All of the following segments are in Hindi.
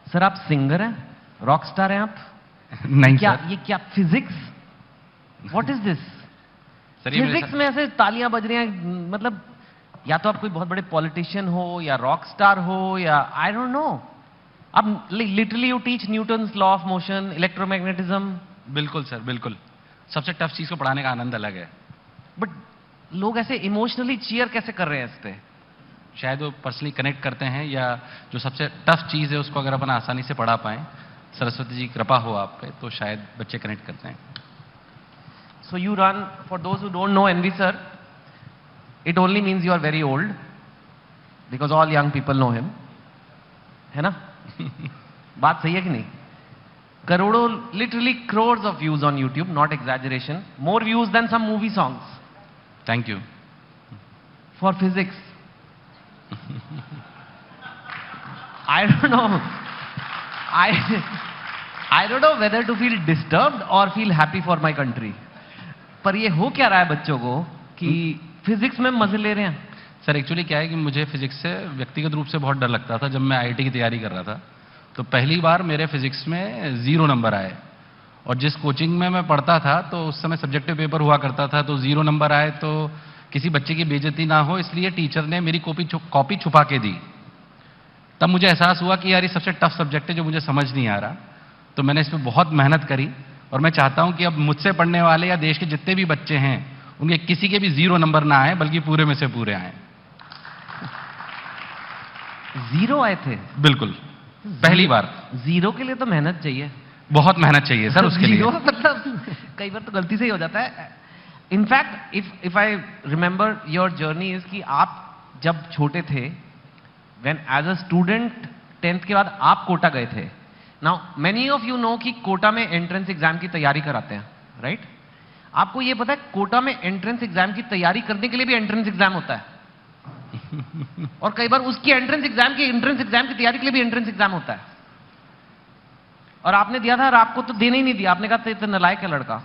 सर आप सिंगर हैं, रॉक स्टार हैं आप? नहीं क्या सर। ये क्या physics, what is this? Sir ये फिजिक्स में ऐसे तालियां बज रही हैं, मतलब या तो आप कोई बहुत बड़े पॉलिटिशियन हो या रॉक स्टार हो या आई डोंट नो। आप literally you teach Newton's law of motion, electromagnetism. बिल्कुल सर, बिल्कुल। सबसे टफ चीज को पढ़ाने का आनंद अलग है। बट लोग ऐसे इमोशनली चीयर कैसे कर रहे हैं इस पे? शायद वो पर्सनली कनेक्ट करते हैं, या जो सबसे टफ चीज है उसको अगर अपन आसानी से पढ़ा पाए, सरस्वती जी की कृपा हो आप पे, तो शायद बच्चे कनेक्ट करते हैं। So you run, for those who don't know NV sir, it only means you are very old, because all young people know him. है ना? बात सही है कि नहीं? करोड़ों, literally crores of views on YouTube, not exaggeration. More views than some movie songs. Thank you. For physics. I don't know. I don't know whether to feel disturbed or feel happy for my country. पर ये हो क्या रहा है बच्चों को कि फिजिक्स में मजे ले रहे हैं? सर एक्चुअली क्या है कि मुझे फिजिक्स से व्यक्तिगत रूप से बहुत डर लगता था। जब मैं आईआईटी की तैयारी कर रहा था तो पहली बार मेरे फिजिक्स में 0 नंबर आए, और जिस कोचिंग में मैं पढ़ता था तो उस समय सब्जेक्टिव पेपर हुआ करता था, तो 0 नंबर आए तो किसी बच्चे की बेइज्जती ना हो इसलिए टीचर ने मेरी कॉपी छुपा के दी। तब मुझे एहसास हुआ कि यार ये सबसे टफ सब्जेक्ट है जो मुझे समझ नहीं आ रहा। तो मैंने इस पर बहुत मेहनत करी, और मैं चाहता हूं कि अब मुझसे पढ़ने वाले या देश के जितने भी बच्चे हैं उनके किसी के भी 0 नंबर ना आए, बल्कि पूरे में से पूरे आए। 0 आए थे? बिल्कुल, पहली बार। 0 के लिए तो मेहनत चाहिए, बहुत मेहनत चाहिए सर उसके लिए। 0 मतलब कई बार तो गलती से ही हो जाता है। In fact if I remember your journey is कि आप जब छोटे थे, when as a student 10th के बाद आप कोटा गए थे। Now many of you know कि कोटा में एंट्रेंस एग्जाम की तैयारी कराते हैं, राइट? आपको ये पता है कोटा में एंट्रेंस एग्जाम की तैयारी करने के लिए भी एंट्रेंस एग्जाम होता है, और कई बार उसकी एंट्रेंस एग्जाम की तैयारी के लिए भी एंट्रेंस एग्जाम होता है। और आपने दिया था और आपको तो देने ही नहीं दिया, आपने कहा तो नालायक है लड़का।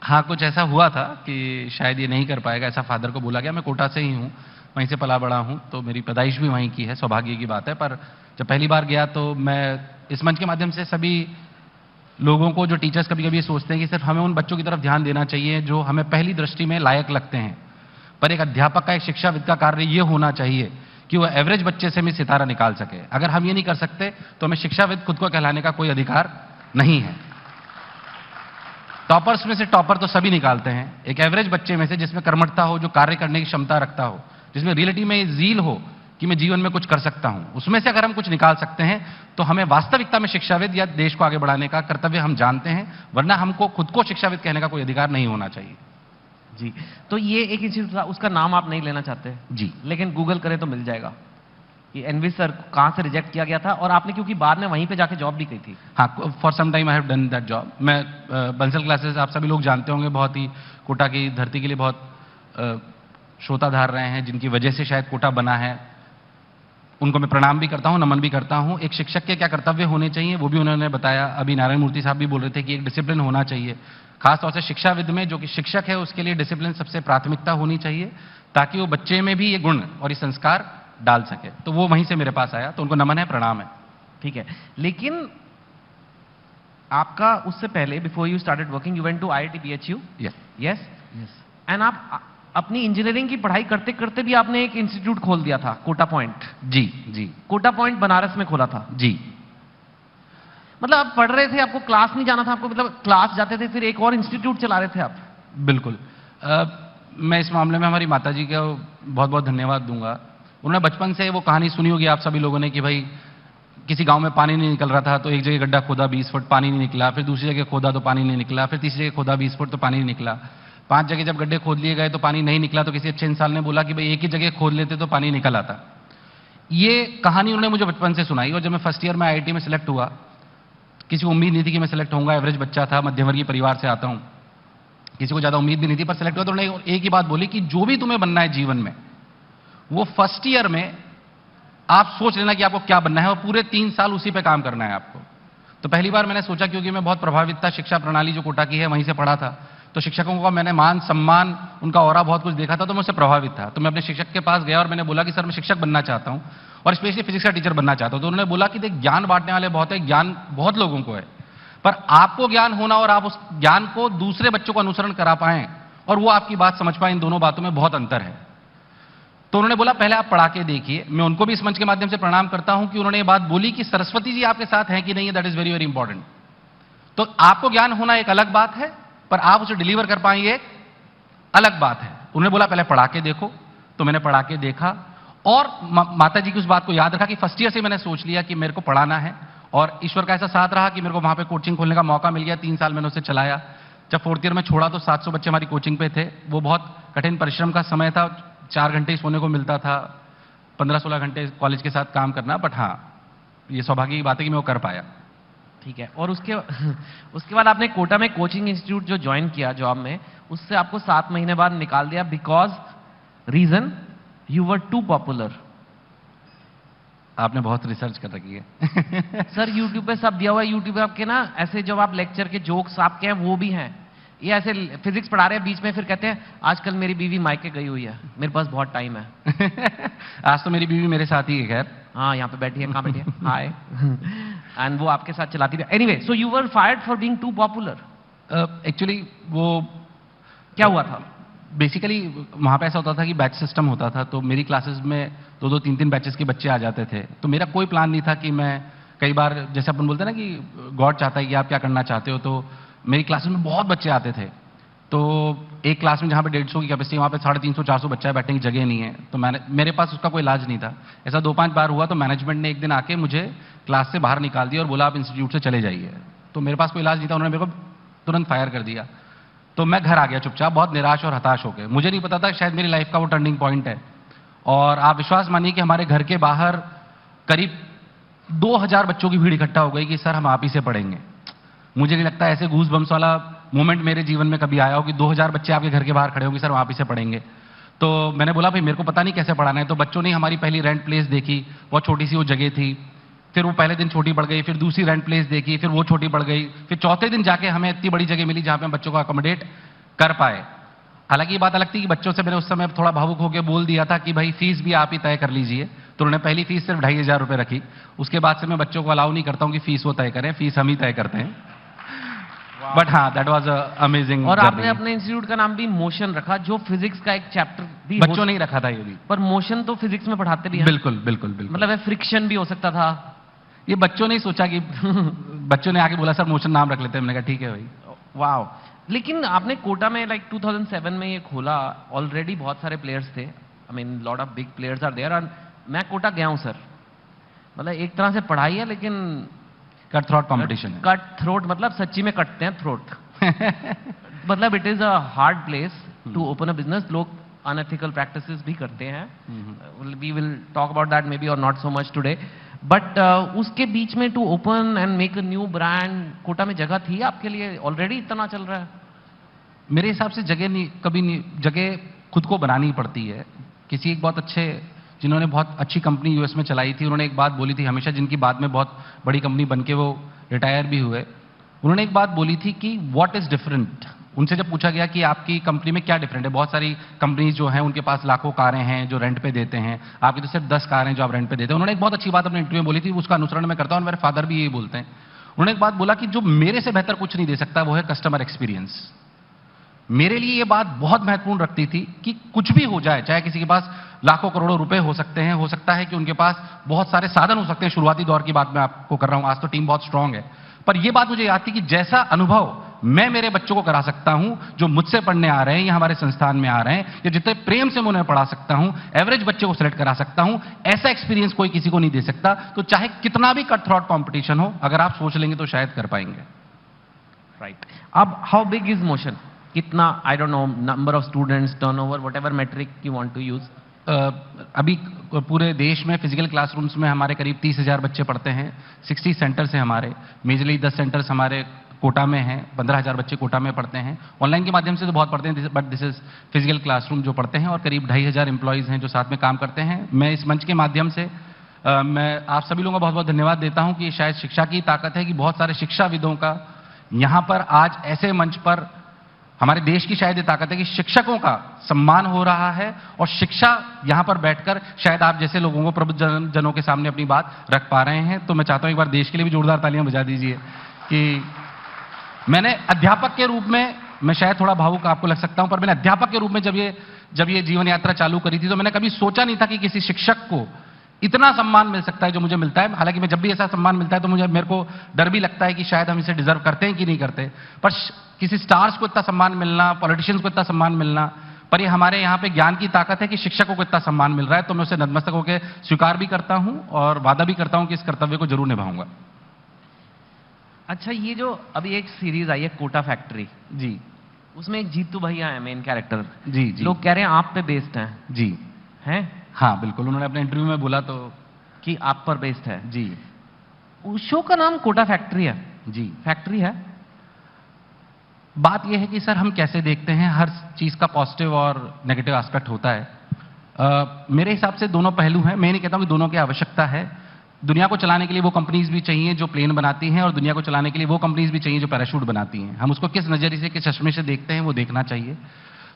हाँ, कुछ ऐसा हुआ था कि शायद ये नहीं कर पाएगा, ऐसा फादर को बोला गया। मैं कोटा से ही हूँ, वहीं से पला बड़ा हूँ, तो मेरी पैदाइश भी वहीं की है, सौभाग्य की बात है। पर जब पहली बार गया तो मैं इस मंच के माध्यम से सभी लोगों को, जो टीचर्स कभी कभी सोचते हैं कि सिर्फ हमें उन बच्चों की तरफ ध्यान देना चाहिए जो हमें पहली दृष्टि में लायक लगते हैं, पर एक अध्यापक का, एक शिक्षाविद का कार्य ये होना चाहिए कि वो एवरेज बच्चे से भी सितारा निकाल सके। अगर हम ये नहीं कर सकते तो हमें शिक्षाविद खुद को कहलाने का कोई अधिकार नहीं है। टॉपर्स में से टॉपर तो सभी निकालते हैं, एक एवरेज बच्चे में से जिसमें कर्मठता हो, जो कार्य करने की क्षमता रखता हो, जिसमें रियलिटी में जील हो कि मैं जीवन में कुछ कर सकता हूं, उसमें से अगर हम कुछ निकाल सकते हैं तो हमें वास्तविकता में शिक्षाविद या देश को आगे बढ़ाने का कर्तव्य हम जानते हैं, वरना हमको खुद को शिक्षाविद कहने का कोई अधिकार नहीं होना चाहिए। जी, तो ये एक इंस्टीट्यूट था, उसका नाम आप नहीं लेना चाहते जी, लेकिन गूगल करें तो मिल जाएगा कि एनवी सर कहां से रिजेक्ट किया गया था, और आपने क्योंकि बाद में वहीं पे जाके जॉब भी की थी। हाँ, for some time I have done that job. मैं बंसल क्लासेस आप सभी लोग जानते होंगे, बहुत ही कोटा की धरती के लिए बहुत श्रोता धार रहे हैं, जिनकी वजह से शायद कोटा बना है। उनको मैं प्रणाम भी करता हूं, नमन भी करता हूं। एक शिक्षक के क्या कर्तव्य होने चाहिए वो भी उन्होंने बताया। अभी नारायण मूर्ति साहब भी बोल रहे थे कि एक डिसिप्लिन होना चाहिए, खासतौर से शिक्षाविद में, जो कि शिक्षक है उसके लिए डिसिप्लिन सबसे प्राथमिकता होनी चाहिए, ताकि वो बच्चे में भी ये गुण और ये संस्कार डाल सके। तो वो वहीं से मेरे पास आया, तो उनको नमन है, प्रणाम है। ठीक है, लेकिन आपका उससे पहले, before you started working, you went to IIT BHU। Yes yes, and आप अपनी इंजीनियरिंग की पढ़ाई करते करते भी आपने एक इंस्टीट्यूट खोल दिया था, कोटा पॉइंट। जी जी, कोटा पॉइंट बनारस में खोला था जी। मतलब आप पढ़ रहे थे, आपको क्लास नहीं जाना था, आपको मतलब क्लास जाते थे, फिर एक और इंस्टीट्यूट चला रहे थे आप। बिल्कुल। मैं इस मामले में हमारी माता जी का बहुत बहुत धन्यवाद दूंगा। उन्होंने बचपन से वो कहानी सुनी होगी आप सभी लोगों ने कि भाई किसी गांव में पानी नहीं निकल रहा था, तो एक जगह गड्ढा खोदा 20 फुट, पानी नहीं निकला, फिर दूसरी जगह खोदा तो पानी नहीं निकला, फिर तीसरी जगह खोदा 20 फुट तो पानी नहीं निकला, 5 जगह जब गड्ढे खोद लिए गए तो पानी नहीं निकला, तो किसी अच्छे इंसान ने बोला कि भाई एक ही जगह खोद लेते तो पानी निकल आता। ये कहानी उन्होंने मुझे बचपन से सुनाई, और जब मैं फर्स्ट ईयर में IIT में सिलेक्ट हुआ, किसी को उम्मीद नहीं थी कि मैं सिलेक्ट होऊंगा। एवरेज बच्चा था, मध्यवर्गीय परिवार से आता हूं, किसी को ज्यादा उम्मीद भी नहीं थी, पर सिलेक्ट हुआ तो उन्होंने एक ही बात बोली कि जो भी तुम्हें बनना है जीवन में, वो फर्स्ट ईयर में आप सोच लेना कि आपको क्या बनना है, और पूरे 3 साल उसी पे काम करना है आपको। तो पहली बार मैंने सोचा, क्योंकि मैं बहुत प्रभावित था, शिक्षा प्रणाली जो कोटा की है वहीं से पढ़ा था, तो शिक्षकों का मैंने मान सम्मान, उनका ऑरा बहुत कुछ देखा था, तो मैं उससे प्रभावित था। तो मैं अपने शिक्षक के पास गया और मैंने बोला कि सर मैं शिक्षक बनना चाहता हूं और स्पेशली फिजिक्स का टीचर बनना चाहता हूं। तो उन्होंने बोला कि देख, ज्ञान बांटने वाले बहुत है, ज्ञान बहुत लोगों को है, पर आपको ज्ञान होना और आप उस ज्ञान को दूसरे बच्चों को अनुसरण करा पाएं और वो आपकी बात समझ पाए, इन दोनों बातों में बहुत अंतर है। तो उन्होंने बोला पहले आप पढ़ा के देखिए। मैं उनको भी इस मंच के माध्यम से प्रणाम करता हूं कि उन्होंने ये बात बोली कि सरस्वती जी आपके साथ हैं कि नहीं, that is very very important. तो आपको ज्ञान होना एक अलग बात है, पर आप उसे डिलीवर कर पाएंगे एक अलग बात है। उन्होंने बोला पहले पढ़ा के देखो। तो मैंने पढ़ा के देखा और माता जी की उस बात को याद रखा कि फर्स्ट ईयर से मैंने सोच लिया कि मेरे को पढ़ाना है, और ईश्वर का ऐसा साथ रहा कि मेरे को वहां पे कोचिंग खोलने का मौका मिल गया। 3 साल मैंने उसे चलाया। जब 4th ईयर में छोड़ा तो 700 बच्चे हमारी कोचिंग पे थे। वो बहुत कठिन परिश्रम का समय था, 4 घंटे ही सोने को मिलता था, 15-16 घंटे कॉलेज के साथ काम करना। बट हाँ, ये सौभाग्य की बात है कि मैं वो कर पाया। ठीक है। और उसके बाद आपने कोटा में कोचिंग इंस्टीट्यूट जो ज्वाइन किया जॉब में, उससे आपको 7 महीने बाद निकाल दिया because reason you were too popular. आपने बहुत रिसर्च कर रखी है। सर यूट्यूब पे सब दिया हुआ है। यूट्यूब पे आपके ना ऐसे जब आप लेक्चर के जोक्स आपके हैं वो भी हैं। ये ऐसे फिजिक्स पढ़ा रहे हैं, बीच में फिर कहते हैं आजकल मेरी बीवी मायके गई हुई है, मेरे पास बहुत टाइम है। आज तो मेरी बीवी मेरे साथ ही है। खैर हाँ, यहाँ पे बैठी है। कहाँ बैठी है? हाय। एंड वो आपके साथ चलाती है। Anyway, so you were fired for being too popular. Actually वो क्या हुआ था? बेसिकली वहां पे ऐसा होता था कि बैच सिस्टम होता था, तो मेरी क्लासेस में 2-2, 3-3 बैचेस के बच्चे आ जाते थे। तो मेरा कोई प्लान नहीं था कि मैं, कई बार जैसे अपन बोलते हैं ना कि गॉड चाहता है कि आप क्या करना चाहते हो, तो मेरी क्लासेस में बहुत बच्चे आते थे। तो एक क्लास में जहाँ पे 150 की कैपेसिटी, वहाँ पे 350-400 बच्चा है, बैठने की जगह नहीं है। तो मेरे पास उसका कोई इलाज नहीं था। ऐसा 2-5 बार हुआ, तो मैनेजमेंट ने एक दिन आके मुझे क्लास से बाहर निकाल दिया और बोला आप इंस्टीट्यूट से चले जाइए। तो मेरे पास कोई इलाज नहीं था, उन्होंने मेरे को तुरंत फायर कर दिया। तो मैं घर आ गया चुपचाप, बहुत निराश और हताश हो गए। मुझे नहीं पता था शायद मेरी लाइफ का वो टर्निंग पॉइंट है। और आप विश्वास मानिए कि हमारे घर के बाहर करीब 2000 बच्चों की भीड़ इकट्ठा हो गई कि सर हम आप ही से पढ़ेंगे। मुझे नहीं लगता ऐसे गूज बम्स वाला मोमेंट मेरे जीवन में कभी आया हो कि 2000 बच्चे आपके घर के बाहर खड़े होंगे, सर हम आप ही से पढ़ेंगे। तो मैंने बोला भाई मेरे को पता नहीं कैसे पढ़ाना है। तो बच्चों ने हमारी पहली रेंट प्लेस देखी, बहुत छोटी सी वो जगह थी। फिर वो पहले दिन छोटी बढ़ गई, फिर दूसरी रेंट प्लेस देखी, फिर वो छोटी बढ़ गई, फिर चौथे दिन जाके हमें इतनी बड़ी जगह मिली जहां पे हम बच्चों को अकोमोडेट कर पाए। हालांकि ये बात अलग थी कि बच्चों से मैंने उस समय थोड़ा भावुक होकर बोल दिया था कि भाई फीस भी आप ही तय कर लीजिए। तो उन्होंने पहली फीस सिर्फ 2500 रुपए रखी। उसके बाद से मैं बच्चों को अलाउ नहीं करता हूं कि फीस वो तय करें, फीस हम ही तय करते हैं। बट हाँ, दैट वाज अमेजिंग। और आपने अपने इंस्टीट्यूट का नाम भी मोशन रखा, जो फिजिक्स का एक चैप्टर भी बच्चों ने ही रखा था ये भी। पर मोशन तो फिजिक्स में पढ़ाते भी हैं। बिल्कुल बिल्कुल बिल्कुल। मतलब फ्रिक्शन भी हो सकता था। ये बच्चों ने ही सोचा कि बच्चों ने आके बोला सर मोशन नाम रख लेते हैं। मैंने कहा ठीक है भाई। वाह। लेकिन आपने कोटा में लाइक 2007 में ये खोला, ऑलरेडी बहुत सारे प्लेयर्स थे। I mean lot of big players are there. और मैं कोटा गया हूं सर। मतलब एक तरह से पढ़ाई है, लेकिन कट थ्रोट कॉम्पिटिशन है। कट थ्रोट मतलब सच्ची में कटते हैं थ्रोट। मतलब it is a hard place to open a business. लोग अनएथिकल प्रैक्टिसेस भी करते हैं। We will talk about that maybe और not so much today. But उसके बीच में to open and make a new brand, Kota में जगह थी आपके लिए? ऑलरेडी इतना चल रहा है। मेरे हिसाब से जगह नहीं, कभी नहीं, जगह खुद को बनानी पड़ती है। किसी एक बहुत अच्छे, जिन्होंने बहुत अच्छी कंपनी यूएस में चलाई थी, उन्होंने एक बात बोली थी हमेशा, जिनकी बाद में बहुत बड़ी कंपनी बन के वो रिटायर भी हुए। उन्होंने एक बात बोली थी कि व्हाट इज डिफरेंट। उनसे जब पूछा गया कि आपकी कंपनी में क्या डिफरेंट है, बहुत सारी कंपनीज जो हैं उनके पास लाखों कारें हैं जो रेंट पे देते हैं, आपकी तो सिर्फ 10 कारें जो आप रेंट पे देते हैं। उन्होंने एक बहुत अच्छी बात अपने इंटरव्यू में बोली थी, उसका अनुसरण मैं करता हूं और मेरे फादर भी यही बोलते हैं। उन्होंने एक बात बोला कि जो मेरे से बेहतर कुछ नहीं दे सकता वो है कस्टमर एक्सपीरियंस। मेरे लिए ये बात बहुत महत्वपूर्ण रखती थी कि कुछ भी हो जाए, चाहे किसी के पास लाखों करोड़ों रुपए हो सकते हैं, हो सकता है कि उनके पास बहुत सारे साधन हो सकते हैं, शुरुआती दौर की बात मैं आपको कर रहा हूं, आज तो टीम बहुत स्ट्रांग है, पर यह बात मुझे याद थी कि जैसा अनुभव मैं मेरे बच्चों को करा सकता हूं जो मुझसे पढ़ने आ रहे हैं या हमारे संस्थान में आ रहे हैं, या जितने प्रेम से मैं उन्हें पढ़ा सकता हूं, एवरेज बच्चे को सिलेक्ट करा सकता हूं, ऐसा एक्सपीरियंस कोई किसी को नहीं दे सकता। तो चाहे कितना भी कट थ्रोट कंपटीशन हो, अगर आप सोच लेंगे तो शायद कर पाएंगे। राइट। अब हाउ बिग इज मोशन? कितना, I don't know, number of students, turnover, whatever metric you want to use. अभी पूरे देश में फिजिकल क्लासरूम्स में हमारे करीब 30,000 बच्चे पढ़ते हैं। 60 सेंटर्स हैं हमारे, मेजरली 10 सेंटर्स हमारे कोटा में हैं। 15,000 बच्चे कोटा में पढ़ते हैं। ऑनलाइन के माध्यम से तो बहुत पढ़ते हैं, but this is physical classroom जो पढ़ते हैं, और करीब 2,500 एम्प्लॉइज हैं जो साथ में काम करते हैं। मैं इस मंच के माध्यम से मैं आप सभी लोगों का बहुत बहुत धन्यवाद देता हूं कि शायद शिक्षा की ताकत है कि बहुत सारे शिक्षाविदों का यहाँ पर आज ऐसे मंच पर हमारे देश की शायद ये ताकत है कि शिक्षकों का सम्मान हो रहा है और शिक्षा यहां पर बैठकर शायद आप जैसे लोगों को प्रबुद्ध जनों के सामने अपनी बात रख पा रहे हैं। तो मैं चाहता हूं एक बार देश के लिए भी जोरदार तालियां बजा दीजिए कि मैंने अध्यापक के रूप में, मैं शायद थोड़ा भावुक आपको लग सकता हूं, पर मैंने अध्यापक के रूप में जब ये जीवन यात्रा चालू करी थी तो मैंने कभी सोचा नहीं था कि किसी शिक्षक को इतना सम्मान मिल सकता है जो मुझे मिलता है। हालांकि मैं जब भी ऐसा सम्मान मिलता है तो मेरे को डर भी लगता है कि शायद हम इसे डिजर्व करते हैं कि नहीं करते, पर किसी स्टार्स को इतना सम्मान मिलना, पॉलिटिशियंस को इतना सम्मान मिलना, पर ये हमारे यहाँ पे ज्ञान की ताकत है कि शिक्षकों को इतना सम्मान मिल रहा है। तो मैं उसे नतमस्तक होकर स्वीकार भी करता हूं और वादा भी करता हूं कि इस कर्तव्य को जरूर निभाऊंगा। अच्छा, ये जो अभी एक सीरीज आई है कोटा फैक्ट्री, जी, उसमें एक जीतू भैया है मेन कैरेक्टर। जी जी, लोग कह रहे हैं आप पे बेस्ड हैं। जी हैं? हाँ बिल्कुल, उन्होंने अपने इंटरव्यू में बोला तो कि आप पर बेस्ड है। जी। उस शो का नाम कोटा फैक्ट्री है। जी, फैक्ट्री है। बात यह है कि सर हम कैसे देखते हैं, हर चीज का पॉजिटिव और नेगेटिव एस्पेक्ट होता है। मेरे हिसाब से दोनों पहलू हैं। मैं नहीं कहता हूं कि दोनों की आवश्यकता है। दुनिया को चलाने के लिए वो कंपनीज भी चाहिए जो प्लेन बनाती हैं और दुनिया को चलाने के लिए वो कंपनीज भी चाहिए जो पैराशूट बनाती हैं। हम उसको किस नजरिए से, किस चश्मे से देखते हैं वो देखना चाहिए।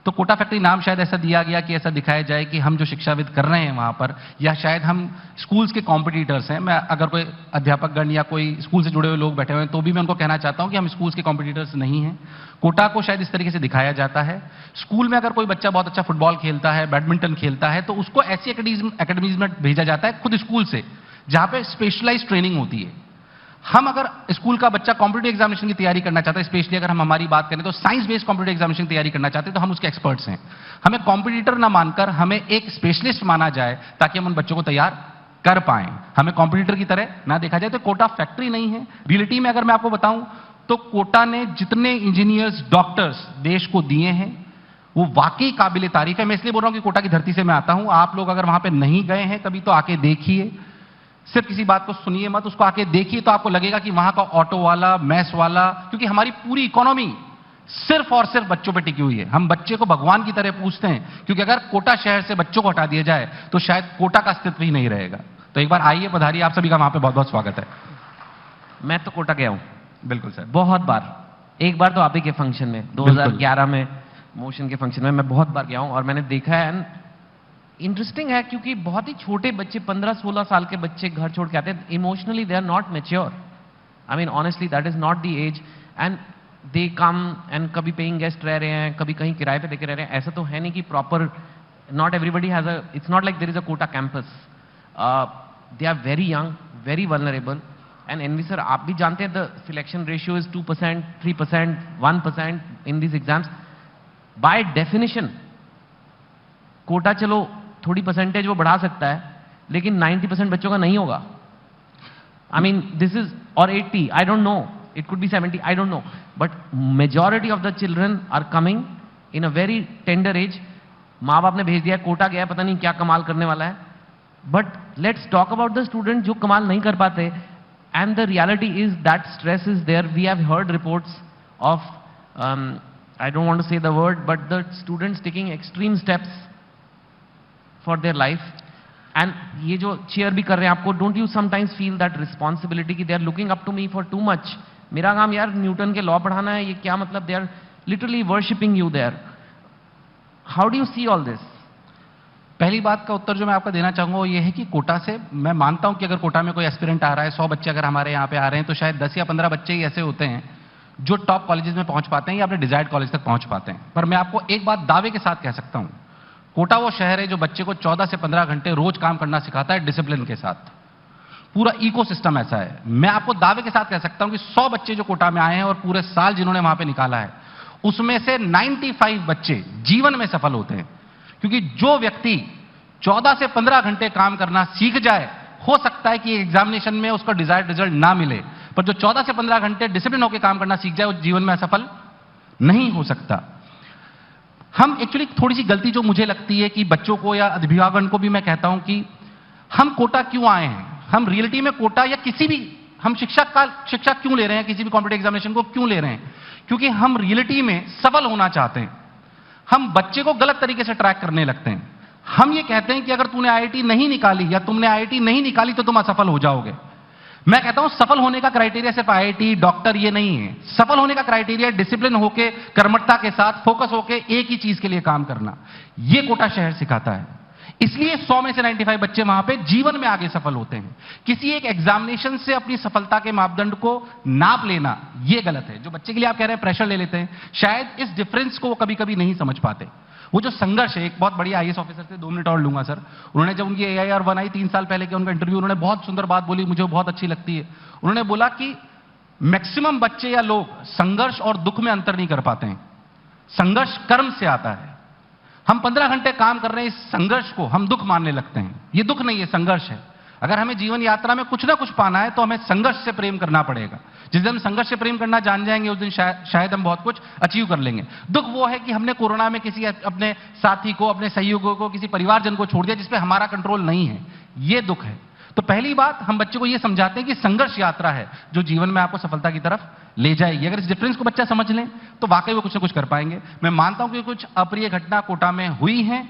तो कोटा फैक्ट्री नाम शायद ऐसा दिया गया कि ऐसा दिखाया जाए कि हम जो शिक्षाविद कर रहे हैं वहां पर, या शायद हम स्कूल्स के कॉम्पिटिटर्स हैं। मैं अगर कोई अध्यापकगण या कोई स्कूल से जुड़े हुए लोग बैठे हुए हैं तो भी मैं उनको कहना चाहता हूं कि हम स्कूल्स के कॉम्पिटिटर्स नहीं हैं। कोटा को शायद इस तरीके से दिखाया जाता है, स्कूल में अगर कोई बच्चा बहुत अच्छा फुटबॉल खेलता है, बैडमिंटन खेलता है, तो उसको ऐसी एकेडमीज में भेजा जाता है खुद स्कूल से, जहां पे स्पेशलाइज्ड ट्रेनिंग होती है। हम अगर स्कूल का बच्चा कॉम्पिटिटिव एग्जामिनेशन की तैयारी करना चाहता है, स्पेशली अगर हम हमारी बात करें तो साइंस बेस्ड कॉम्पिटिटिव एग्जामिनेशन की तैयारी करना चाहते हैं, तो हम उसके एक्सपर्ट्स हैं। हमें कॉम्पिटिटर ना मानकर हमें एक स्पेशलिस्ट माना जाए ताकि हम उन बच्चों को तैयार कर पाएं, हमें कॉम्पिटिटर की तरह ना देखा जाए। तो कोटा फैक्ट्री नहीं है। रियलिटी में अगर मैं आपको बताऊं तो कोटा ने जितने इंजीनियर्स, डॉक्टर्स देश को दिए हैं वो वाकई काबिल तारीफ है। मैं इसलिए बोल रहा हूं कि कोटा की धरती से मैं आता हूं। आप लोग अगर वहां पे नहीं गए हैं कभी तो आके देखिए, सिर्फ किसी बात को सुनिए मत, उसको आके देखिए तो आपको लगेगा कि वहां का ऑटो वाला, मैस वाला, क्योंकि हमारी पूरी इकोनॉमी सिर्फ और सिर्फ बच्चों पे टिकी हुई है। हम बच्चे को भगवान की तरह पूछते हैं, क्योंकि अगर कोटा शहर से बच्चों को हटा दिया जाए तो शायद कोटा का अस्तित्व ही नहीं रहेगा। तो एक बार आइए, पधारिए, आप सभी का वहां पे बहुत बहुत स्वागत है। मैं तो कोटा गया हूं। बिल्कुल सर, बहुत बार। एक बार तो आप ही के फंक्शन में 2011 में मोशन के फंक्शन में मैं बहुत बार गया हूं और मैंने देखा है। इंटरेस्टिंग है क्योंकि बहुत ही छोटे बच्चे, 15-16 साल के बच्चे घर छोड़ के आते हैं। Emotionally they are not mature. I mean honestly that is not the age, and they come and कभी पेइंग गेस्ट रह रहे हैं, कभी कहीं किराए पे देके रह रहे हैं। ऐसा तो है नहीं कि proper, not everybody has a, it's not like there is a Kota campus. They are very young, very vulnerable. And NV sir, आप भी जानते हैं the selection ratio is 2%, 3%, 1% in this exams. By definition Kota चलो थोड़ी परसेंटेज वो बढ़ा सकता है, लेकिन 90% बच्चों का नहीं होगा। आई मीन दिस इज, और 80, I don't know, it could be 70, I don't know, but majority of the children are coming in a very tender age. माँ बाप ने भेज दिया, कोटा गया, पता नहीं क्या कमाल करने वाला है। But let's talk about the student जो कमाल नहीं कर पाते, and the reality is that stress is there. We have heard reports of, I don't want to say the word, but the students taking extreme steps for their life, and ये जो cheer भी कर रहे हैं आपको, don't you sometimes feel that responsibility कि they are looking up to me for too much? मेरा काम यार न्यूटन के लॉ पढ़ाना है, ये क्या मतलब? they are literally worshipping you there. How do you see all this? पहली बात का उत्तर जो मैं आपको देना चाहूंगा वो ये है कि कोटा से मैं मानता हूं कि अगर कोटा में कोई एस्पिरेंट आ रहा है, 100 बच्चे अगर हमारे यहाँ पे आ रहे हैं तो शायद 10 या 15 बच्चे ही ऐसे होते हैं जो टॉप कॉलेजेस में पहुंच पाते हैं या अपने डिजायर्ड कॉलेज तक पहुंच पाते हैं। पर मैं आपको एक बात दावे के साथ कह सकता हूं, कोटा वो शहर है जो बच्चे को 14 से 15 घंटे रोज काम करना सिखाता है डिसिप्लिन के साथ। पूरा इकोसिस्टम ऐसा है। मैं आपको दावे के साथ कह सकता हूं कि 100 बच्चे जो कोटा में आए हैं और पूरे साल जिन्होंने वहां पे निकाला है, उसमें से 95 बच्चे जीवन में सफल होते हैं। क्योंकि जो व्यक्ति 14 से 15 घंटे काम करना सीख जाए, हो सकता है कि एग्जामिनेशन में उसका डिजायर्ड रिजल्ट ना मिले, पर जो 14 से 15 घंटे डिसिप्लिन होकर काम करना सीख जाए वो जीवन में असफल नहीं हो सकता। हम एक्चुअली थोड़ी सी गलती जो मुझे लगती है कि बच्चों को या अभिभावकों को भी मैं कहता हूं कि हम कोटा क्यों आए हैं, हम रियलिटी में कोटा या किसी भी, हम शिक्षा क्यों ले रहे हैं, किसी भी कॉम्पिटिटिव एग्जामिनेशन को क्यों ले रहे हैं, क्योंकि हम रियलिटी में सफल होना चाहते हैं। हम बच्चे को गलत तरीके से ट्रैक करने लगते हैं। हम ये कहते हैं कि अगर तूने आईआईटी नहीं निकाली या तुमने आईआईटी नहीं निकाली तो तुम असफल हो जाओगे। मैं कहता हूं सफल होने का क्राइटेरिया सिर्फ आईआईटी डॉक्टर ये नहीं है। सफल होने का क्राइटेरिया डिसिप्लिन होके, कर्मठता के साथ फोकस होके एक ही चीज के लिए काम करना। ये कोटा शहर सिखाता है। इसलिए 100 में से 95 बच्चे वहां पे जीवन में आगे सफल होते हैं। किसी एक एग्जामिनेशन से अपनी सफलता के मापदंड को नाप लेना यह गलत है। जो बच्चे के लिए आप कह रहे हैं प्रेशर ले लेते हैं, शायद इस डिफरेंस को वो कभी कभी नहीं समझ पाते। वो जो संघर्ष है, एक बहुत बड़ी आईएएस ऑफिसर से 2 मिनट और लूंगा सर। उन्होंने जब उनकी AIR 1 आई 3 साल पहले के उनका इंटरव्यू, उन्होंने बहुत सुंदर बात बोली, मुझे बहुत अच्छी लगती है। उन्होंने बोला कि मैक्सिमम बच्चे या लोग संघर्ष और दुख में अंतर नहीं कर पाते हैं। संघर्ष कर्म से आता है। हम 15 घंटे काम कर रहे हैं, इस संघर्ष को हम दुख मानने लगते हैं। ये दुख नहीं है, संघर्ष है। अगर हमें जीवन यात्रा में कुछ ना कुछ पाना है तो हमें संघर्ष से प्रेम करना पड़ेगा। जिस दिन हम संघर्ष से प्रेम करना जान जाएंगे उस दिन शायद हम बहुत कुछ अचीव कर लेंगे। दुख वो है कि हमने कोरोना में किसी अपने साथी को, अपने सहयोगियों को, किसी परिवारजन को छोड़ दिया जिस पे हमारा कंट्रोल नहीं है। ये दुख है। तो पहली बात, हम बच्चे को ये समझाते हैं कि संघर्ष यात्रा है जो जीवन में आपको सफलता की तरफ ले जाएगी। अगर इस डिफरेंस को बच्चा समझ लें तो वाकई वो कुछ ना कुछ कर पाएंगे। मैं मानता हूं कि कुछ अप्रिय घटना कोटा में हुई है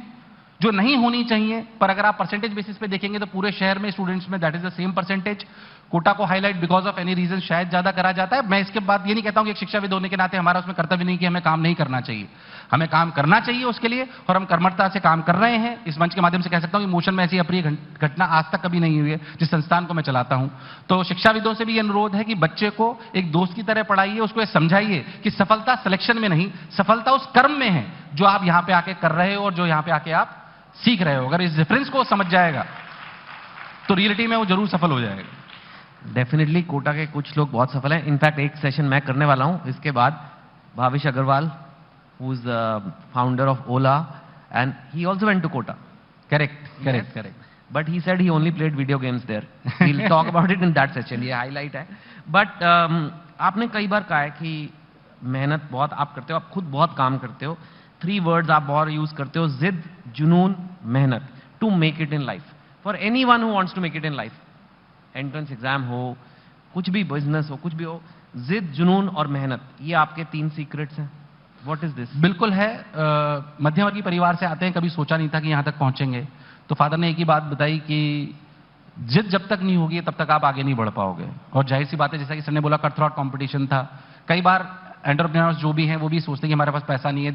जो नहीं होनी चाहिए, पर अगर आप परसेंटेज बेसिस पे देखेंगे तो पूरे शहर में स्टूडेंट्स में that is the same percentage. Kota को highlight because of any reason शायद ज्यादा करा जाता है। मैं इसके बाद ये नहीं कहता हूं कि एक शिक्षाविद होने के नाते हमारा उसमें कर्तव्य नहीं कि हमें काम नहीं करना चाहिए। हमें काम करना चाहिए उसके लिए, और हम कर्मठता से काम कर रहे हैं। इस मंच के माध्यम से कह सकता हूं कि मोशन में ऐसी अप्रिय घटना आज तक कभी नहीं हुई है जिस संस्थान को मैं चलाता हूं। तो शिक्षाविदों से भी ये अनुरोध है कि बच्चे को एक दोस्त की तरह पढ़ाइए, उसको ये समझाइए कि सफलता सिलेक्शन में नहीं, सफलता उस कर्म में है जो आप यहां पे आके कर रहे हो और जो यहां पे आके आप सीख रहे हो। अगर इस डिफरेंस को समझ जाएगा तो रियलिटी में वो जरूर सफल हो जाएगा। डेफिनेटली कोटा के कुछ लोग बहुत सफल हैं। इनफैक्ट एक सेशन मैं करने वाला हूं इसके बाद। Bhavish Aggarwal, who is founder of Ola, and he also went to Kota. Correct. But he said he only played video games there. We will talk about it in that session. ये हाईलाइट है। बट आपने कई बार कहा है कि मेहनत बहुत आप करते हो, आप खुद बहुत काम करते हो। 3 वर्ड्स आप बहुत यूज करते हो, जिद, जुनून, मेहनत, to make it in life. For anyone who wants to make it in life, entrance exam हो, कुछ भी बिजनेस हो, कुछ भी हो, जिद, जुनून और मेहनत, ये आपके 3 सीक्रेट्स हैं। What is this? बिल्कुल है। मध्यवर्गीय परिवार से आते हैं, कभी सोचा नहीं था कि यहां तक पहुंचेंगे। तो फादर ने एक ही बात बताई कि जिद जब तक नहीं होगी तब तक आप आगे नहीं बढ़ पाओगे। और जाहिर सी बात है, जैसा कि सर ने बोला, कट थ्रॉट कॉम्पिटिशन था। कई बार एंटरप्रेन्योर्स जो भी हैं वो भी सोचते हैं कि हमारे पास पैसा नहीं है,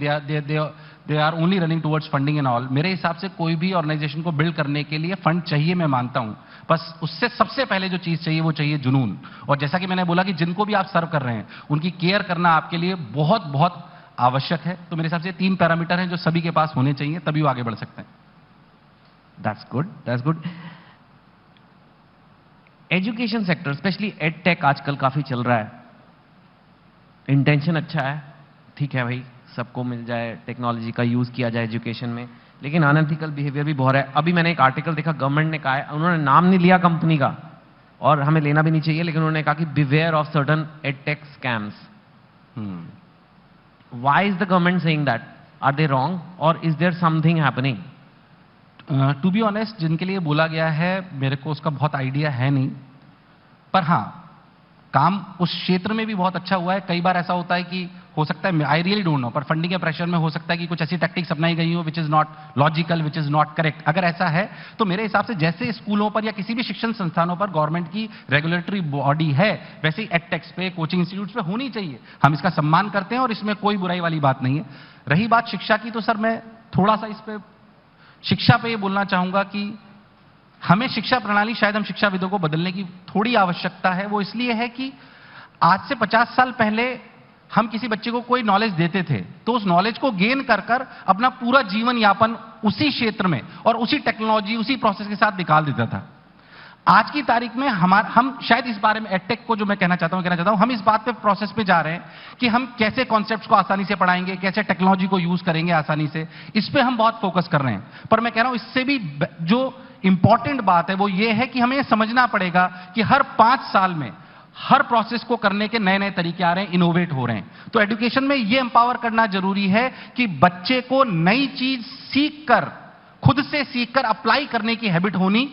they are only running towards funding and all. मेरे हिसाब से कोई भी ऑर्गेनाइजेशन को बिल्ड करने के लिए फंड चाहिए, मैं मानता हूं। बस उससे सबसे पहले जो चीज चाहिए वो चाहिए जुनून। और जैसा कि मैंने बोला कि जिनको भी आप सर्व कर रहे हैं उनकी केयर करना आपके लिए बहुत बहुत आवश्यक है। तो मेरे हिसाब से 3 पैरामीटर हैं जो सभी के पास होने चाहिए, तभी वो आगे बढ़ सकते हैं। That's good. Education sector, specially ed tech आजकल काफी चल रहा है। इंटेंशन अच्छा है, ठीक है भाई, सबको मिल जाए, टेक्नोलॉजी का यूज किया जाए एजुकेशन में, लेकिन अनएथिकल बिहेवियर भी बहुत है। अभी मैंने एक आर्टिकल देखा, गवर्नमेंट ने कहा है, उन्होंने नाम नहीं लिया कंपनी का और हमें लेना भी नहीं चाहिए, लेकिन उन्होंने कहा कि beware of certain edtech scams. Why is the government saying that? Are they wrong और is there something happening? To be honest, जिनके लिए बोला गया है मेरे को उसका बहुत आइडिया है नहीं, पर हाँ काम उस क्षेत्र में भी बहुत अच्छा हुआ है। कई बार ऐसा होता है कि हो सकता है, आई रियली डोंट नो, पर फंडिंग के प्रेशर में हो सकता है कि कुछ ऐसी टैक्टिक्स अपनाई गई हो which is not logical, which is not correct. अगर ऐसा है तो मेरे हिसाब से जैसे स्कूलों पर या किसी भी शिक्षण संस्थानों पर गवर्नमेंट की रेगुलेटरी बॉडी है, वैसे ही एडटेक्स पे, कोचिंग इंस्टीट्यूट्स पे होनी चाहिए। हम इसका सम्मान करते हैं और इसमें कोई बुराई वाली बात नहीं है। रही बात शिक्षा की, तो सर मैं थोड़ा सा इस पे शिक्षा पे ये बोलना चाहूंगा कि हमें शिक्षा प्रणाली, शायद हम शिक्षाविदों को बदलने की थोड़ी आवश्यकता है। वो इसलिए है कि आज से 50 साल पहले हम किसी बच्चे को कोई नॉलेज देते थे तो उस नॉलेज को गेन कर कर अपना पूरा जीवन यापन उसी क्षेत्र में और उसी टेक्नोलॉजी, उसी प्रोसेस के साथ निकाल देता था। आज की तारीख में हम शायद इस बारे में, एडटेक को जो मैं कहना चाहता हूं, हम इस बात पे प्रोसेस पे जा रहे हैं कि हम कैसे कॉन्सेप्ट्स को आसानी से पढ़ाएंगे, कैसे टेक्नोलॉजी को यूज करेंगे आसानी से, इस पे हम बहुत फोकस कर रहे हैं। पर मैं कह रहा हूं इससे भी जो इंपॉर्टेंट बात है वो ये है कि हमें समझना पड़ेगा कि हर 5 साल में हर प्रोसेस को करने के नए नए तरीके आ रहे हैं, इनोवेट हो रहे हैं। तो एजुकेशन में ये एम्पावर करना जरूरी है कि बच्चे को नई चीज सीखकर, खुद से सीखकर अप्लाई करने की हैबिट होनी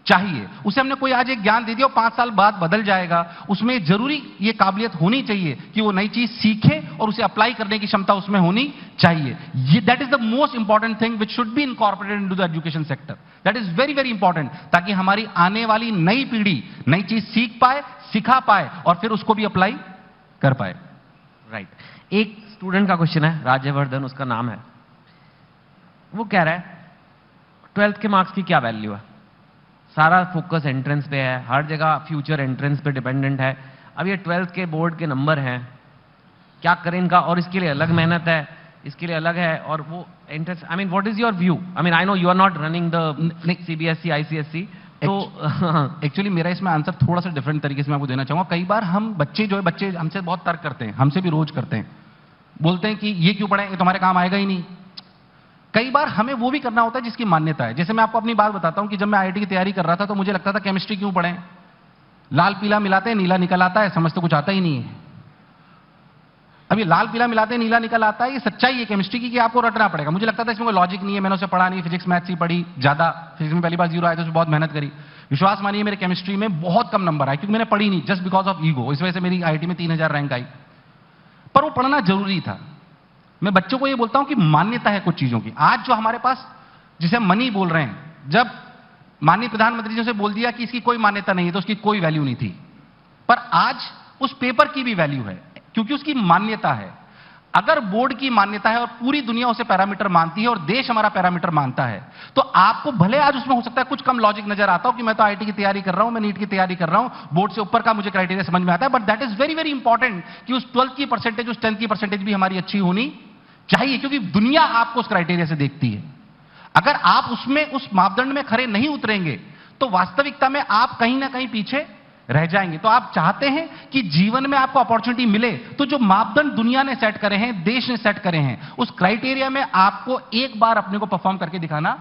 चाहिए। उसे हमने कोई आज एक ज्ञान दे दिया और 5 साल बाद बदल जाएगा, उसमें जरूरी ये काबिलियत होनी चाहिए कि वो नई चीज सीखे और उसे अप्लाई करने की क्षमता उसमें होनी चाहिए। ये that is the most important thing which should be incorporated into the education sector. That is very very important, ताकि हमारी आने वाली नई पीढ़ी नई चीज सीख पाए, सिखा पाए और फिर उसको भी अप्लाई कर पाए। राइट। एक स्टूडेंट का क्वेश्चन है, राज्यवर्धन उसका नाम है। वो कह रहा है 12th के मार्क्स की क्या वैल्यू है, सारा फोकस एंट्रेंस पे है, हर जगह फ्यूचर एंट्रेंस पे डिपेंडेंट है। अब ये 12th के बोर्ड के नंबर हैं, क्या करें इनका, और इसके लिए अलग मेहनत है, इसके लिए अलग है, और वो entrance, I mean what is your view? I mean I know you are not running the CBSE ICSE, तो एक्चुअली मेरा इसमें आंसर थोड़ा सा डिफरेंट तरीके से मैं आपको देना चाहूंगा। कई बार हम बच्चे जो है, बच्चे हमसे बहुत तर्क करते हैं, हमसे भी रोज करते हैं, बोलते हैं कि ये क्यों पढ़े, ये तुम्हारे काम आएगा ही नहीं। कई बार हमें वो भी करना होता है जिसकी मान्यता है। जैसे मैं आपको अपनी बात बताता हूं कि जब मैं आईआईटी की तैयारी कर रहा था तो मुझे लगता था केमिस्ट्री क्यों पढ़ें, लाल पीला मिलाते हैं नीला निकल आता है, समझ तो कुछ आता ही नहीं है। अब ये लाल पीला मिलाते हैं नीला निकल आता है, ये सच्चाई है केमिस्ट्री की कि आपको रटना पड़ेगा। मुझे लगता था इसमें कोई लॉजिक नहीं है, मैंने उसे पढ़ा नहीं, फिजिक्स मैथ्स ही पढ़ी ज्यादा, फिजिक्स में पहली बार 0 आया तो बहुत मेहनत करी। विश्वास मानिए मेरे केमिस्ट्री में बहुत कम नंबर आए, क्योंकि मैंने पढ़ी नहीं, जस्ट बिकॉज ऑफ ईगो। इस वजह से मेरी आईआईटी में 3000 रैंक आई, पर वो पढ़ना जरूरी था। मैं बच्चों को ये बोलता हूं कि मान्यता है कुछ चीजों की। आज जो हमारे पास, जिसे हम मनी बोल रहे हैं, जब माननीय प्रधानमंत्री जी से बोल दिया कि इसकी कोई मान्यता नहीं है तो उसकी कोई वैल्यू नहीं थी, पर आज उस पेपर की भी वैल्यू है क्योंकि उसकी मान्यता है। अगर बोर्ड की मान्यता है और पूरी दुनिया उसे पैरामीटर मानती है और देश हमारा पैरामीटर मानता है, तो आपको भले आज उसमें हो सकता है कुछ कम लॉजिक नजर आता हो कि मैं तो आईआईटी की तैयारी कर रहा हूं, मैं नीट की तैयारी कर रहा हूं, बोर्ड से ऊपर का मुझे क्राइटेरिया समझ में आता है, but that is very very important कि उस 12th की परसेंटेज, उस 10th की परसेंटेज भी हमारी अच्छी होनी चाहिए, क्योंकि दुनिया आपको उस क्राइटेरिया से देखती है। अगर आप उसमें उस मापदंड में खरे नहीं उतरेंगे तो वास्तविकता में आप कहीं ना कहीं पीछे रह जाएंगे। तो आप चाहते हैं कि जीवन में आपको अपॉर्चुनिटी मिले, तो जो मापदंड दुनिया ने सेट करे हैं, देश ने सेट करे हैं, उस क्राइटेरिया में आपको एक बार अपने को परफॉर्म करके दिखाना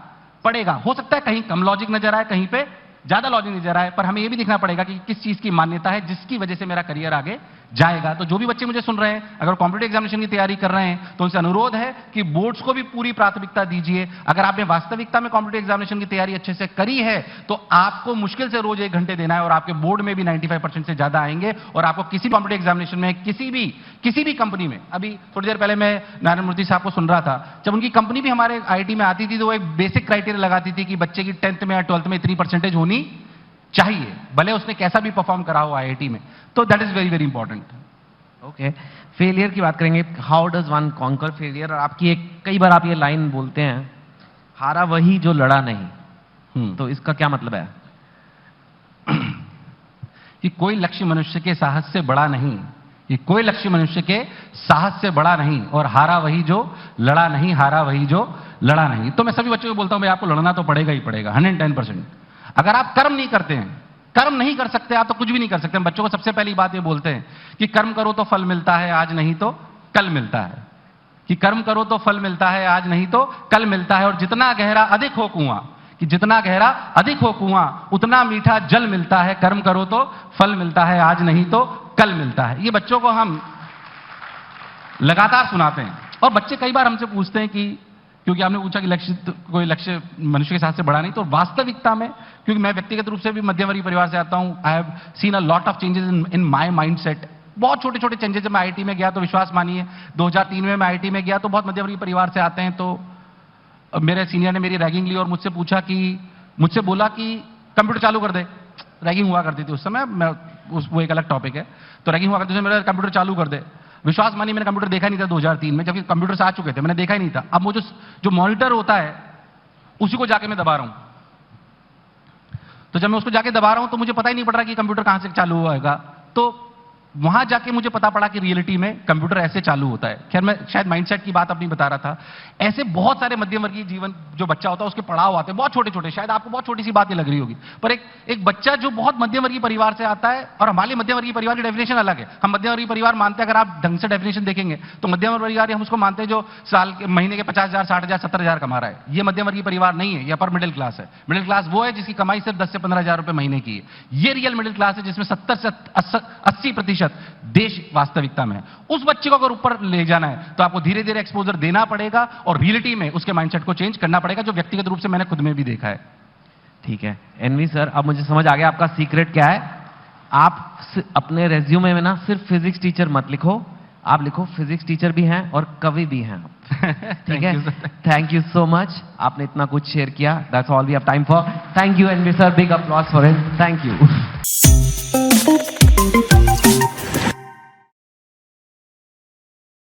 पड़ेगा। हो सकता है कहीं कम लॉजिक नजर आए, कहीं पे ज्यादा लॉजिक नजर आए, पर हमें यह भी दिखना पड़ेगा कि किस चीज की मान्यता है जिसकी वजह से मेरा करियर आगे जाएगा। तो जो भी बच्चे मुझे सुन रहे हैं, अगर कॉम्पिटिटिव एग्जामिनेशन की तैयारी कर रहे हैं, तो उनसे अनुरोध है कि बोर्ड्स को भी पूरी प्राथमिकता दीजिए। अगर आपने वास्तविकता में कॉम्पिटिटिव एग्जामिनेशन की तैयारी अच्छे से करी है तो आपको मुश्किल से रोज 1 घंटे देना है और आपके बोर्ड में भी 95% से ज्यादा आएंगे और आपको किसी भी कॉम्पिटिटिव एग्जामिनेशन में, किसी भी कंपनी में, अभी थोड़ी देर पहले मैं नारायण मूर्ति साहब को सुन रहा था, जब उनकी कंपनी भी हमारे आईआईटी में आती थी तो वो एक बेसिक क्राइटेरिया लगाती थी कि बच्चे की 10th में या 12th में इतनी परसेंटेज होनी चाहिए, भले उसने कैसा भी परफॉर्म करा हो आईआईटी में। तो that is very very important. Okay, failure की बात करेंगे, how does one conquer failure. और आपकी एक, कई बार आप ये लाइन बोलते हैं, हारा वही जो लड़ा नहीं, तो इसका क्या मतलब है? कि कोई लक्ष्य मनुष्य के साहस से बड़ा नहीं, कि कोई लक्ष्य मनुष्य के साहस से बड़ा नहीं, और हारा वही जो लड़ा नहीं, हारा वही जो लड़ा नहीं। तो मैं सभी बच्चों को बोलता हूं भाई आपको लड़ना तो पड़ेगा ही पड़ेगा, 110%। अगर आप कर्म नहीं करते हैं, कर्म नहीं कर सकते आप, तो कुछ भी नहीं कर सकते। हम बच्चों को सबसे पहली बात ये बोलते हैं कि कर्म करो तो फल मिलता है, आज नहीं तो कल मिलता है। कि कर्म करो तो फल मिलता है, आज नहीं तो कल मिलता है। और जितना गहरा अधिक हो कुआं, कि जितना गहरा अधिक हो कुआं उतना मीठा जल मिलता है। कर्म करो तो फल मिलता है, आज नहीं तो कल मिलता है। ये बच्चों को हम लगातार सुनाते हैं। और बच्चे कई बार हमसे पूछते हैं कि, क्योंकि आपने पूछा कि लक्ष्य, कोई लक्ष्य मनुष्य के साथ से बड़ा नहीं, तो वास्तविकता में, क्योंकि मैं व्यक्तिगत रूप से भी मध्यम वर्गीय परिवार से आता हूं, I have seen a lot of changes in my mindset. बहुत छोटे छोटे चेंजेस। जब मैं आईआईटी में गया तो विश्वास मानिए 2003 में मैं आईआईटी में गया तो बहुत मध्यम वर्गीय परिवार से आते हैं, तो मेरे सीनियर ने मेरी रैगिंग ली और मुझसे बोला कि कंप्यूटर चालू कर दे। रैगिंग हुआ करती थी उस समय, वो एक अलग टॉपिक है। तो रैगिंग हुआ करती थी, मेरा कंप्यूटर चालू कर दे। विश्वास मानिए मैंने कंप्यूटर देखा नहीं था 2003 में, जबकि कंप्यूटर्स आ चुके थे, मैंने देखा ही नहीं था। अब वो जो मॉनिटर होता है उसी को जाके मैं दबा रहा हूं। तो जब मैं उसको जाके दबा रहा हूं तो मुझे पता ही नहीं पड़ रहा कि कंप्यूटर कहां से चालू होगा। तो वहां जाके मुझे पता पड़ा कि रियलिटी में कंप्यूटर ऐसे चालू होता है। खैर मैं शायद माइंडसेट की बात अपनी बता रहा था। ऐसे बहुत सारे मध्यम वर्गीय जीवन जो बच्चा होता है उसके पड़ाव आते हैं, बहुत छोटे छोटे। शायद आपको बहुत छोटी सी बात ये लग रही होगी, पर एक बच्चा जो बहुत मध्यम वर्गीय परिवार से आता है, और हमारे मध्यम वर्गीय परिवार की डेफिनेशन अलग है। हम मध्यम वर्गीय परिवार मानते हैं, अगर आप ढंग से डेफिनेशन देखेंगे तो मध्यम वर्गीय परिवार हम उसको मानते हैं जो साल के महीने के 50,000, 60,000, 70,000 कमा रहा है। ये मध्यम वर्गीय परिवार नहीं है, ये अपर मिडिल क्लास है। मिडिल क्लास वो है जिसकी कमाई सिर्फ 10 से 15,000 रुपए महीने की है। ये रियल मिडिल क्लास है जिसमें 70 से 80% देश वास्तविकता में है। उस बच्चे को अगर ऊपर ले जाना है तो आपको धीरे धीरे एक्सपोजर देना पड़ेगा और रियलिटी में उसके माइंडसेट को चेंज करना पड़ेगा, जो व्यक्तिगत रूप से मैंने खुद में भी देखा है। ठीक है एनवी सर, अब मुझे समझ आ गया आपका सीक्रेट क्या है। आप अपने रेज्यूमे में ना सिर्फ फिजिक्स टीचर मत लिखो, आप लिखो फिजिक्स टीचर भी हैं और कवि भी हैं आप। ठीक है, थैंक यू सो मच, आपने इतना कुछ शेयर किया। That's all we have time for. Thank you NV sir, big applause for it. Thank you.